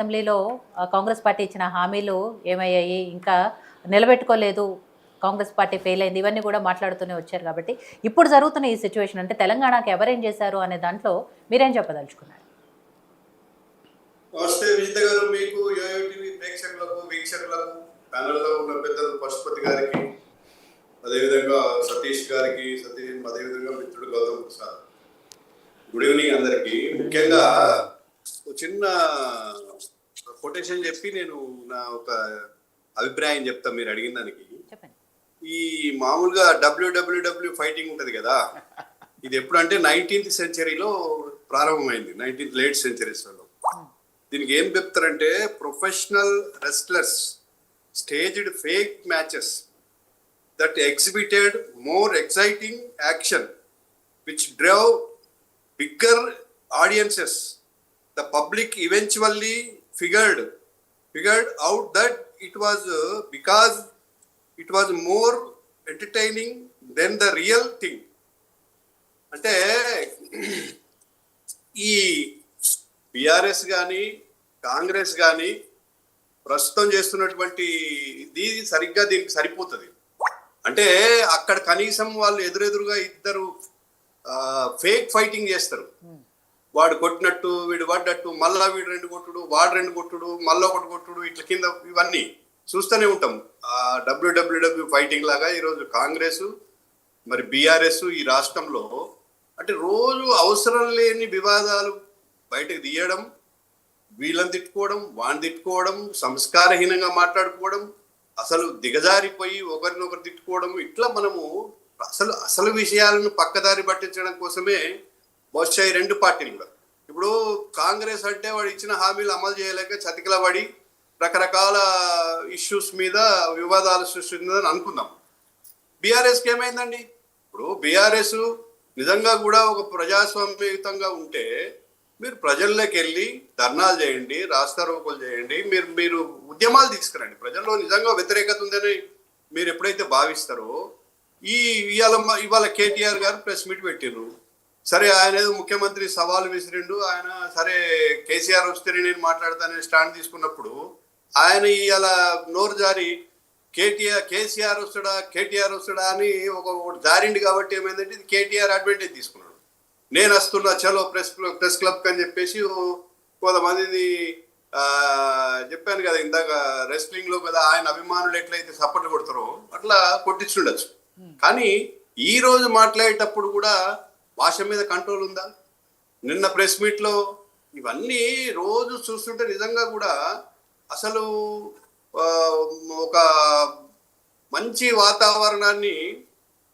అసెంబ్లీలో కాంగ్రెస్ పార్టీ ఇచ్చిన హామీలు ఏమయ్యాయి? ఇంకా నిలబెట్టుకోలేదు. కాంగ్రెస్ పార్టీ ఫెయిల్ అయింది. ఇవన్నీ కూడా మాట్లాడుతూనే వచ్చారు కాబట్టి, ఇప్పుడు జరుగుతున్న ఈ సిట్యుయేషన్ అంటే తెలంగాణకి ఎవరేం చేశారు అనే దాంట్లో మీరేం చెప్పదలుచుకున్నారు? నమస్తే విజిత గారు, మీకు యోయో టీవీ ప్రేక్షకులకు వీక్షకులకు ప్యానల్లో ఉన్న పెద్దలు పశుపతి గారికి, అదేవిధంగా సతీష్ గారికి, అదేవిధంగా మిత్రుడు గౌతమ్ ప్రసాద్, గుడ్ ఈవినింగ్ అందరికి. ముఖ్యంగా ఒక చిన్న కొటేషన్ చెప్పి నేను నా ఒక అభిప్రాయం చెప్తా మీరు అడిగిన దానికి. ఈ మామూలుగా డబ్ల్యూడబ్ల్యూడబ్ల్యూ ఫైటింగ్ ఉంటది కదా, ఇది ఎప్పుడంటే 19th సెంచరీలో ప్రారంభమైంది. 19th late సెంచరీస్లో. దీనికి ఏం చెప్తారంటే, professional wrestlers staged fake matches that exhibited more exciting action which drive bigger audiences. The public eventually figured out that it was because it was more entertaining than the real thing. అంటే ఈ బిఆర్ఎస్ కానీ కాంగ్రెస్ కానీ ప్రస్తుతం చేస్తున్నటువంటి ఇది సరిగ్గా దీనికి సరిపోతుంది. అంటే అక్కడ కనీసం వాళ్ళు ఎదురెదురుగా ఇద్దరు ఫేక్ ఫైటింగ్ చేస్తారు. వాడు కొట్టినట్టు వీడు పడ్డట్టు, మళ్ళా వీడు రెండు కొట్టుడు, వాడు రెండు కొట్టుడు, మళ్ళీ ఒకటి కొట్టుడు, ఇట్లా కింద ఇవన్నీ చూస్తూనే ఉంటాం. డబ్ల్యూడబ్ల్యూడబ్ల్యూ ఫైటింగ్ లాగా ఈరోజు కాంగ్రెస్ మరి బీఆర్ఎస్ ఈ రాష్ట్రంలో అంటే రోజు అవసరం లేని వివాదాలు బయటకు తీయడం, వీళ్ళని తిట్టుకోవడం, వాడిని తిట్టుకోవడం, సంస్కారహీనంగా మాట్లాడుకోవడం, అసలు దిగజారిపోయి ఒకరినొకరు తిట్టుకోవడం, ఇట్లా మనము అసలు విషయాలను పక్కదారి పట్టించడం కోసమే బహుశా ఈ రెండు పార్టీలు కూడా. ఇప్పుడు కాంగ్రెస్ అంటే వాడు ఇచ్చిన హామీలు అమలు చేయలేక చతికిల పడి రకరకాల ఇష్యూస్ మీద వివాదాలు సృష్టిందని అనుకుందాం. బీఆర్ఎస్కి ఏమైందండి? ఇప్పుడు బీఆర్ఎస్ నిజంగా కూడా ఒక ప్రజాస్వామ్యయుతంగా ఉంటే మీరు ప్రజల్లోకి వెళ్ళి ధర్నాలు చేయండి, రాస్తారోకోలు చేయండి, మీరు ఉద్యమాలు తీసుకురండి. ప్రజల్లో నిజంగా వ్యతిరేకత ఉందని మీరు ఎప్పుడైతే భావిస్తారో, ఇవాళ కేటీఆర్ గారు ప్రెస్ మీట్ పెట్టిండ్రు. సరే, ఆయన ఏదో ముఖ్యమంత్రి సవాలు విసిరిండు. ఆయన సరే కేసీఆర్ వస్తే నేను మాట్లాడతానని స్టాండ్ తీసుకున్నప్పుడు ఆయన ఇవాళ నోరు జారి కేసీఆర్ వస్తాడా అని ఒక జారిండు. కాబట్టి ఏమైందంటే ఇది కేటీఆర్ అడ్వాంటేజ్ తీసుకున్నాడు. నేను వస్తున్నా చలో ప్రెస్ క్లబ్ అని చెప్పేసి కొంతమందిని చెప్పాను కదా ఇందాక, రెస్లింగ్ లో కదా ఆయన అభిమానులు ఎట్లయితే సపోర్ట్ కొడతారో అట్లా కొట్టించుండొచ్చు. కానీ ఈ రోజు మాట్లాడేటప్పుడు కూడా భాష మీద కంట్రోల్ ఉందా? నిన్న ప్రెస్ మీట్లో ఇవన్నీ రోజు చూస్తుంటే నిజంగా కూడా అసలు ఒక మంచి వాతావరణాన్ని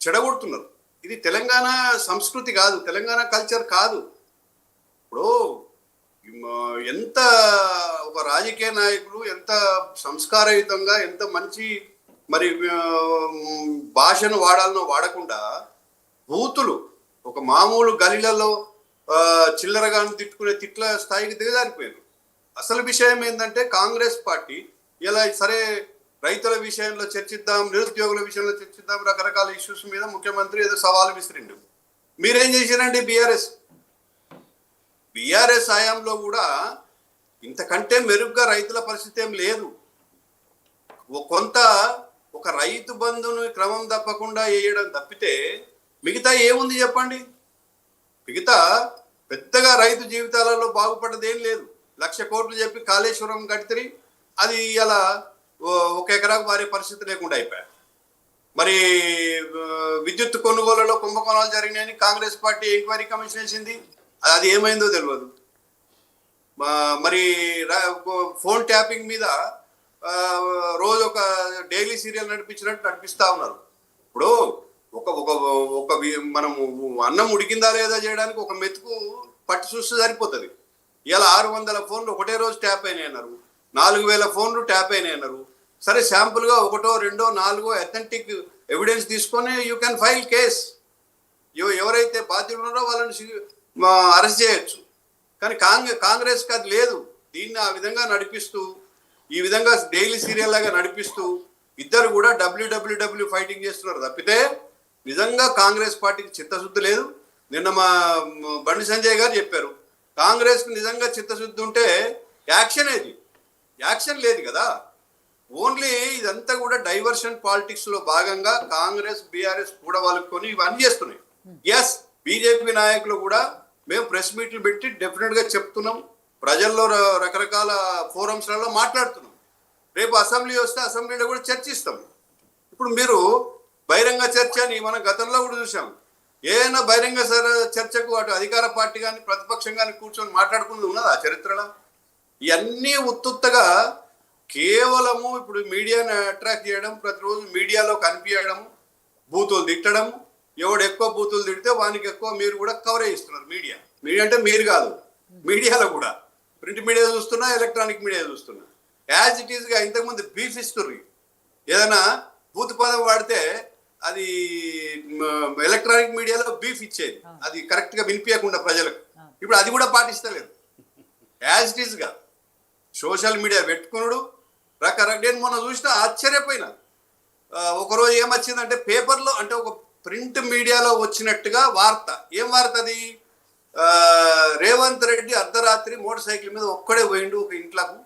చెడగొడుతున్నారు. ఇది తెలంగాణ సంస్కృతి కాదు, తెలంగాణ కల్చర్ కాదు. ఇప్పుడు ఎంత ఒక రాజకీయ నాయకులు ఎంత సంస్కారయుతంగా ఎంత మంచి మరి భాషను వాడాలనో వాడకుండా బూతులు ఒక మామూలు గలీలలో చిల్లరగాను తిట్టుకునే తిట్ల స్థాయికి దిగజారిపోయారు. అసలు విషయం ఏంటంటే కాంగ్రెస్ పార్టీ ఇలా సరే రైతుల విషయంలో చర్చిద్దాం, నిరుద్యోగుల విషయంలో చర్చిద్దాం, రకరకాల ఇష్యూస్ మీద ముఖ్యమంత్రి ఏదో సవాలు విసిరిండు. మీరేం చేశారండి? బీఆర్ఎస్ హయాంలో కూడా ఇంతకంటే మెరుగ్గా రైతుల పరిస్థితి ఏం లేదు. కొంత ఒక రైతు బంధును క్రమం తప్పకుండా వేయడం తప్పితే మిగతా ఏముంది చెప్పండి? మిగతా పెద్దగా రైతు జీవితాలలో బాగుపడ్డది ఏం లేదు. 1,00,000 కోట్లు చెప్పి కాళేశ్వరం కడితే అది ఇలా 1 ఎకరాకు మారే పరిస్థితి లేకుండా అయిపోయాయి. మరి విద్యుత్ కొనుగోలులో కుంభకోణాలు జరిగినాయని కాంగ్రెస్ పార్టీ ఎంక్వైరీ కమిషన్ వేసింది. అది ఏమైందో తెలియదు. మరి ఫోన్ ట్యాపింగ్ మీద రోజు ఒక డైలీ సీరియల్ నడిపించినట్టు నడిపిస్తా ఉన్నారు. ఇప్పుడు ఒక మనము అన్నం ఉడికిందా లేదా చేయడానికి ఒక మెతుకు పట్టి చూస్తే సరిపోతుంది. ఇలా 600 ఫోన్లు ఒకటే రోజు ట్యాప్ అయినాయి అన్నారు, 4,000 ఫోన్లు ట్యాప్ అయినాయి అన్నారు. సరే, శాంపుల్గా 1, 2, 4 అథెంటిక్ ఎవిడెన్స్ తీసుకొని యూ కెన్ ఫైల్ కేస్. ఎవరైతే బాధ్యులు ఉన్నారో వాళ్ళని అరెస్ట్ చేయొచ్చు. కానీ కాంగ్రెస్కి అది లేదు. దీన్ని ఆ విధంగా నడిపిస్తూ, ఈ విధంగా డైలీ సీరియల్ లాగా నడిపిస్తూ ఇద్దరు కూడా డబ్ల్యూడబ్ల్యూడబ్ల్యూ ఫైటింగ్ చేస్తున్నారు తప్పితే నిజంగా కాంగ్రెస్ పార్టీకి చిత్తశుద్ధి లేదు. నిన్న మా బండి సంజయ్ గారు చెప్పారు, కాంగ్రెస్కి నిజంగా చిత్తశుద్ధి ఉంటే యాక్షన్ ఏది? యాక్షన్ లేదు కదా. ఓన్లీ ఇదంతా కూడా డైవర్షన్ పాలిటిక్స్ లో భాగంగా కాంగ్రెస్ బీఆర్ఎస్ కూడా వాళ్ళుకొని ఇవన్నీ చేస్తున్నాయి. ఎస్, బీజేపీ నాయకులు కూడా మేము ప్రెస్ మీట్లు పెట్టి డెఫినెట్ గా చెప్తున్నాం, ప్రజల్లో రకరకాల ఫోరమ్స్లలో మాట్లాడుతున్నాం. రేపు అసెంబ్లీ వస్తే అసెంబ్లీలో కూడా చర్చిస్తాం. ఇప్పుడు మీరు బహిరంగ చర్చ అని మనం గతంలో కూడా చూసాం. ఏదైనా బహిరంగ చర్చకు అటు అధికార పార్టీ కానీ ప్రతిపక్షం కానీ కూర్చొని మాట్లాడుకున్నది ఉన్నదా చరిత్రలో? ఇవన్నీ ఉత్తుత్తగా కేవలము ఇప్పుడు మీడియాని అట్రాక్ట్ చేయడం, ప్రతిరోజు మీడియాలో కనిపించడం, బూతులు తిట్టడం, ఎవడు ఎక్కువ బూతులు తిడితే వానికి ఎక్కువ మీరు కూడా కవరేజ్ ఇస్తున్నారు. మీడియా అంటే మీరు కాదు, మీడియాలో కూడా ప్రింట్ మీడియా చూస్తున్నా, ఎలక్ట్రానిక్ మీడియా చూస్తున్నా. యాజ్ ఇట్ ఈస్గా ఇంతకుముందు బీఫ్ ఇస్తుర్రి, ఏదైనా బూత్ పదం వాడితే అది ఎలక్ట్రానిక్ మీడియాలో బీఫ్ ఇచ్చేది, అది కరెక్ట్గా వినిపించకుండా ప్రజలకు. ఇప్పుడు అది కూడా పాటిస్తలేదు. యాజ్ ఇట్ ఈస్గా సోషల్ మీడియా పెట్టుకున్నాడు రకరకాల. నేను మొన్న చూసిన ఆశ్చర్యపోయినా. ఒకరోజు ఏమొచ్చిందంటే పేపర్లో, అంటే ఒక ప్రింట్ మీడియాలో వచ్చినట్టుగా వార్త. ఏం వార్త అది? రేవంత్ రెడ్డి అర్ధరాత్రి మోటార్ సైకిల్ మీద ఒక్కడే పోయిండు ఒక ఇంట్లోకు,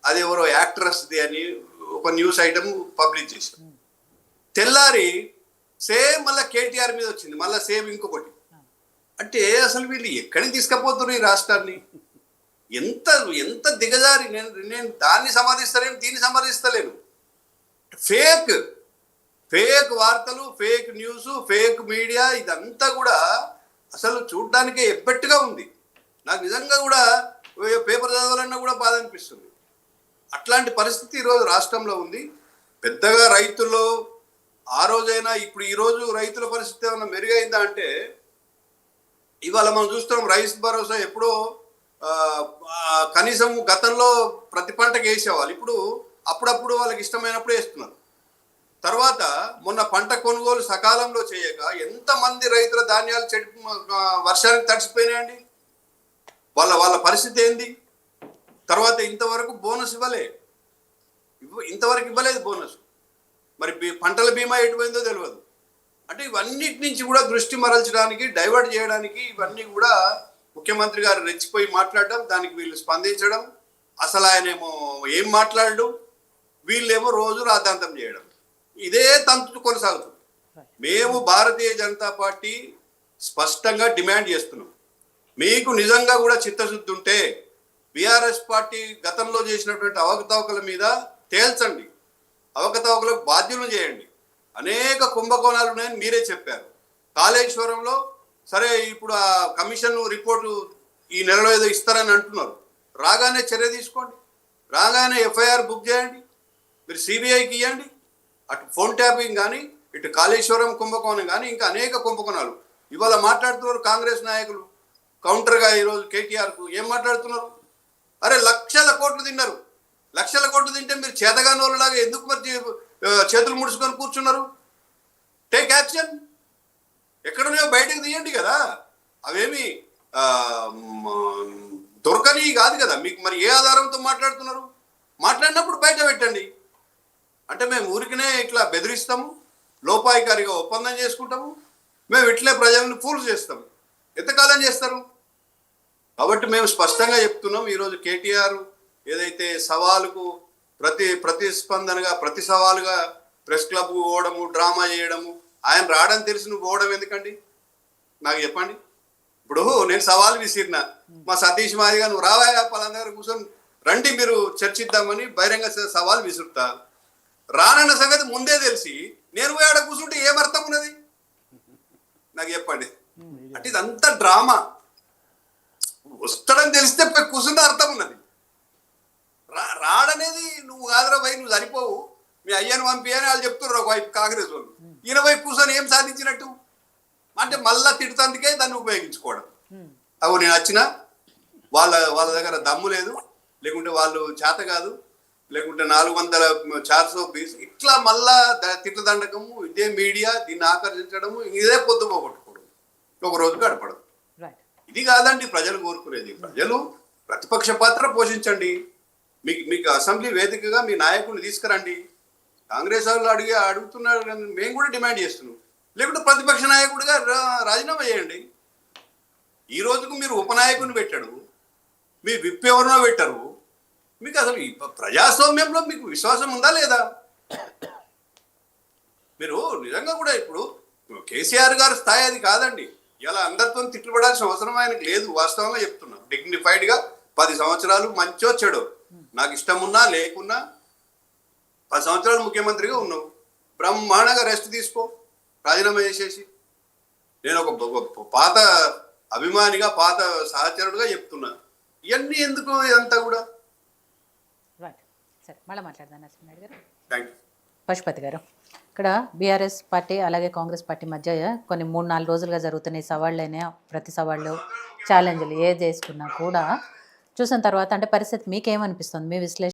అది ఎవరో యాక్ట్రెస్ది అని ఒక న్యూస్ ఐటమ్ పబ్లిష్ చేశారు. తెల్లారి సేమ్ మళ్ళీ కేటీఆర్ మీద వచ్చింది, మళ్ళీ సేమ్ ఇంకొకటి. అంటే అసలు వీళ్ళు ఎక్కడికి తీసుకుపోతున్నారు ఈ రాష్ట్రాన్ని? ఎంత ఎంత దిగజారి. నేను దాన్ని సమర్థిస్తలేను, దీన్ని సమర్థిస్తలేను. ఫేక్ వార్తలు, ఫేక్ న్యూస్, ఫేక్ మీడియా, ఇదంతా కూడా అసలు చూడడానికే ఎబ్బెట్టుగా ఉంది. నాకు నిజంగా కూడా పేపర్ చదవాలన్నా కూడా బాధ అనిపిస్తుంది. అట్లాంటి పరిస్థితి ఈరోజు రాష్ట్రంలో ఉంది. పెద్దగా రైతుల్లో ఆ రోజైనా ఇప్పుడు ఈరోజు రైతుల పరిస్థితి ఏమైనా మెరుగైందా అంటే, ఇవాళ మనం చూస్తున్నాం రైతు భరోసా ఎప్పుడో కనీసం గతంలో ప్రతి పంటకు వేసేవాళ్ళు, ఇప్పుడు అప్పుడప్పుడు వాళ్ళకి ఇష్టమైనప్పుడు వేస్తున్నారు. తర్వాత మొన్న పంట కొనుగోలు సకాలంలో చేయక ఎంతమంది రైతుల ధాన్యాలు వర్షానికి తడిసిపోయినాయండి. వాళ్ళ పరిస్థితి ఏంది? తర్వాత ఇంతవరకు బోనస్ ఇంతవరకు ఇవ్వలేదు బోనస్. మరి పంటల బీమా ఎటుపోయిందో తెలియదు. అంటే ఇవన్నిటి నుంచి కూడా దృష్టి మరల్చడానికి, డైవర్ట్ చేయడానికి ఇవన్నీ కూడా ముఖ్యమంత్రి గారు రెచ్చిపోయి మాట్లాడడం, దానికి వీళ్ళు స్పందించడం. అసలు ఆయనేమో ఏం మాట్లాడడం, వీళ్ళేమో రోజు రాద్ధాంతం చేయడం. ఇదే తంతు కొనసాగుతుంది. మేము భారతీయ జనతా పార్టీ స్పష్టంగా డిమాండ్ చేస్తున్నాం, మీకు నిజంగా కూడా చిత్తశుద్ధి ఉంటే బీఆర్ఎస్ పార్టీ గతంలో చేసినటువంటి అవకతవకల మీద తేల్చండి, అవకతవకలకు బాధ్యులను చేయండి. అనేక కుంభకోణాలు ఉన్నాయని మీరే చెప్పారు. కాళేశ్వరంలో సరే, ఇప్పుడు ఆ కమిషన్ రిపోర్టు ఈ నెలలో ఏదో ఇస్తారని అంటున్నారు. రాగానే చర్య తీసుకోండి, రాగానే ఎఫ్ఐఆర్ బుక్ చేయండి, మీరు సిబిఐకి ఇవ్వండి. అటు ఫోన్ ట్యాపింగ్ కానీ, ఇటు కాళేశ్వరం కుంభకోణం కానీ, ఇంకా అనేక కుంభకోణాలు ఇవాళ మాట్లాడుతున్నారు కాంగ్రెస్ నాయకులు. కౌంటర్గా ఈరోజు కేటీఆర్కు ఏం మాట్లాడుతున్నారు? అరే లక్షల కోట్లు తిన్నారు, లక్షల కోట్లు తింటే మీరు చేతగాని వాళ్ళలాగా ఎందుకు మరి చేతులు ముడుచుకొని కూర్చున్నారు? Take action. ఎక్కడున్నాయో బయటకు తీయండి కదా. అవేమి దొరకని కాదు కదా మీకు. మరి ఏ ఆధారంతో మాట్లాడుతున్నారు? మాట్లాడినప్పుడు బయట పెట్టండి. అంటే మేము ఊరికినే ఇట్లా బెదిరిస్తాము, లోపాయికారిగా ఒప్పందం చేసుకుంటాము, మేము ఇట్లే ప్రజలను ఫూల్స్ చేస్తాము. ఎంతకాలం చేస్తారు? కాబట్టి మేము స్పష్టంగా చెప్తున్నాం, ఈరోజు కేటీఆర్ ఏదైతే సవాలుకు ప్రతిస్పందనగా ప్రతి సవాలుగా ప్రెస్ క్లబ్ పోవడము, డ్రామా చేయడము, ఆయన రావడం తెలిసి నువ్వు పోవడం ఎందుకండి నాకు చెప్పండి. ఇప్పుడు నేను సవాల్ విసిరిన మా సతీష్ మాదిగా, నువ్వు రావాయా పలానా దగ్గర కూర్చొని రండి మీరు చర్చిద్దామని బహిరంగ సవాల్ విసురుతా. రానన్న సంగతి ముందే తెలిసి నేను పోయి ఆడ కూర్చుంటే ఏమర్థం ఉన్నది నాకు చెప్పండి. అంటే ఇదంతా డ్రామా. వస్తాడని తెలిస్తే కూర్చుంటే అర్థం ఉన్నది. రాడనేది నువ్వు కాదురా భయ్, నువ్వు సరిపోవు, మీ అయ్యను పంపి అని వాళ్ళు చెప్తున్నారు ఒకవైపు కాంగ్రెస్ వాళ్ళు. ఈయన వైపు కూర్చొని ఏం సాధించినట్టు? అంటే మళ్ళా తిడుతందుకే దాన్ని ఉపయోగించుకోవడం. అవు నేను వచ్చినా వాళ్ళ దగ్గర దమ్ము లేదు, లేకుంటే వాళ్ళు చేత కాదు, లేకుంటే 400 ఇట్లా మళ్ళా తిట్ల దండకము, ఇదే మీడియా దీన్ని ఆకర్షించడము, ఇదే పొద్దు పోగొట్టుకోవడం, ఒక రోజు గడపడం. ఇది కాదండి ప్రజలు కోరుకునేది. ప్రజలు ప్రతిపక్ష పాత్ర పోషించండి, మీకు అసెంబ్లీ వేదికగా మీ నాయకుడిని తీసుకురండి. కాంగ్రెస్ వాళ్ళు అడుగుతున్నారు, మేము కూడా డిమాండ్ చేస్తున్నాం. లేకుంటే ప్రతిపక్ష నాయకుడిగా రాజీనామా చేయండి. ఈ రోజుకు మీరు ఉపనాయకుడిని పెట్టాడు, మీ విప్ ఎవరినో పెట్టారు, మీకు అసలు ఈ ప్రజాస్వామ్యంలో మీకు విశ్వాసం ఉందా లేదా? మీరు నిజంగా కూడా ఇప్పుడు కేసీఆర్ గారి స్థాయి అది కాదండి. ఇలా అందరితో తిట్టుబడాల్సిన అవసరం ఆయనకు లేదు. వాస్తవంగా చెప్తున్నా, డిగ్నిఫైడ్ గా 10 సంవత్సరాలు మంచి వచ్చాడు. నాకు ఇష్టం ఉన్నా లేకున్నా 10 సంవత్సరాలు ముఖ్యమంత్రిగా ఉన్నావు. బ్రహ్మాండంగా రెస్ట్ తీసుకో, రాజీనామా చేసేసి. నేను ఒక పాత అభిమానిగా, పాత సహచరుడుగా చెప్తున్నా. ఇవన్నీ ఎందుకు ఇదంతా కూడా? రైట్, సరే మళ్ళీ మాట్లాడదాం నరసింహనాయుడు గారు. Thank you. పశుపతి గారు, ఇక్కడ బీఆర్ఎస్ పార్టీ అలాగే కాంగ్రెస్ పార్టీ మధ్య కొన్ని 3-4 రోజులుగా జరుగుతున్న ఈ సవాళ్ళైనా, ప్రతి సవాళ్ళు, ఛాలెంజ్లు ఏది చేసుకున్నా కూడా చూసిన తర్వాత అంటే పరిస్థితి మీకేమనిపిస్తుంది? మీ విశ్లేషణ